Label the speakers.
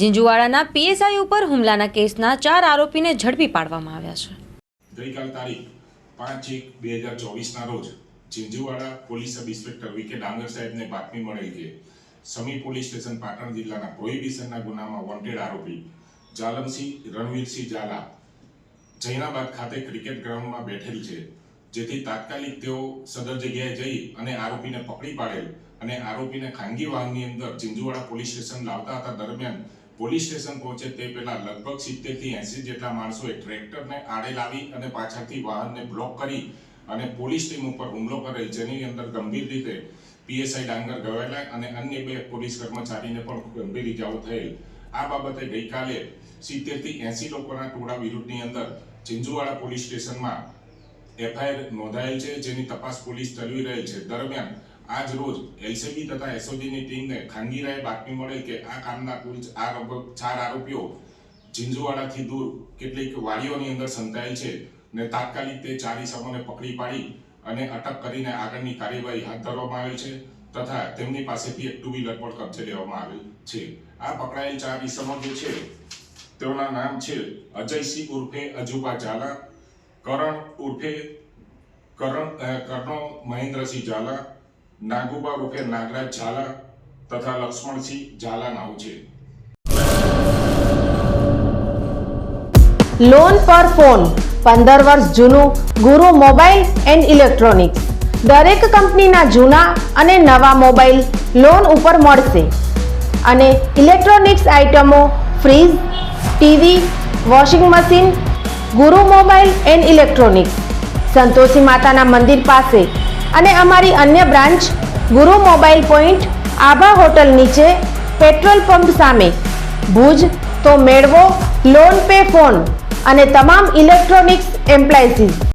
Speaker 1: જીંજુવાડાના PSI ઉપર હુમલાના કેસના 4 આરોપીને ઝડપી પાડવામાં આવ્યા છે।
Speaker 2: ગઈકાલ તારીખ 5/1/2024ના રોજ Jinjuwada police sub inspector VK ડાંગર સાહેબને બાતમી મળેલ કે સમી પોલીસ સ્ટેશન પાટણ જિલ્લાના પ્રોહિબિશનના ગુનામાં વોન્ટેડ આરોપી જાલમસિંહ રણવીરસિંહ ઝાલા જૈનાબાદ ખાતે ક્રિકેટ ગ્રાઉન્ડમાં બેઠેલ છે, જેથી તાત્કાલિક તેઓ સદર જગ્યાએ જઈ અને આરોપીને પકડી પાડેલ અને આરોપીને ખાનગી વાહનની અંદર જીંજુવાડા પોલીસ સ્ટેશન લાવતા હતા। દરમિયાન પોલીસ સ્ટેશન પહોંચે તે પહેલા લગભગ 70 થી 80 જેટલા માણસોએ ટ્રેક્ટરને આડે લાવી અને પાછળથી વાહનને બ્લોક કરી અને પોલીસ ટીમ ઉપર હુમલો કરેલ, જેની અંદર ગંભીર રીતે પીએસઆઈ ડાંગર ઘવાયેલા અને અન્ય 2 પોલીસ કર્મચારીને પણ ગંભીર ઇજાઓ થયેલ। આ બાબતે ગઈકાલે 70 થી 80 લોકોના ટોળા વિરુદ્ધની અંદર જીંજુવાડા પોલીસ સ્ટેશનમાં એફઆઈઆર નોંધાયેલ છે, જેની તપાસ પોલીસ ચલાવી રહેલ છે। દરમિયાન આજ રોજ એલસીબી તથા એસઓજીની ટીમને ખાનગી રાહે બાતમી મળેલ કે આ કામના કુલ 4 આરોપીઓ જીંજુવાડાથી દૂર કેટલીક વાડીઓની અંદર સંતાયેલ છે ને તાત્કાલિક તે 4 ઇસમોને પકડી પાડી અને અટક કરીને આગળની કાર્યવાહી હાથ ધરવામાં આવેલ છે તથા તેમની પાસેથી એક 2 વ્હીલર પણ કબજે લેવામાં આવેલ છે। આ પકડાયેલ 4 ઇસમો જે છે તેઓના નામ છે અજયસિંહ ઉર્ફે અજુબા ઝાલા, કરણ ઉર્ફે કર્ણો મહેન્દ્રસિંહ ઝાલા, નાગુબા ઉર્ફે નાગરાજ ઝાલા તથા લક્ષ્મણસિંહ ઝાલા નામ છે।
Speaker 3: લોન પર ફોન 15 વર્ષ જૂનું ગુરુ મોબાઈલ એન્ડ ઇલેક્ટ્રોનિક્સ દરેક કંપનીના જૂના અને નવા મોબાઈલ લોન ઉપર મળશે અને ઇલેક્ટ્રોનિક્સ આઇટમો ફ્રીજ, ટીવી, વોશિંગ મશીન ગુરુ મોબાઈલ એન્ડ ઇલેક્ટ્રોનિક્સ સંતોષી માતાના મંદિર પાસે અને અમારી અન્ય બ્રાન્ચ ગુરુ મોબાઈલ પોઈન્ટ આભા હોટલ નીચે પેટ્રોલ પંપ સામે ભુજ। તો મેળવો લોન પે ફોન અને તમામ ઇલેક્ટ્રોનિક્સ એપ્લાયન્સીસ।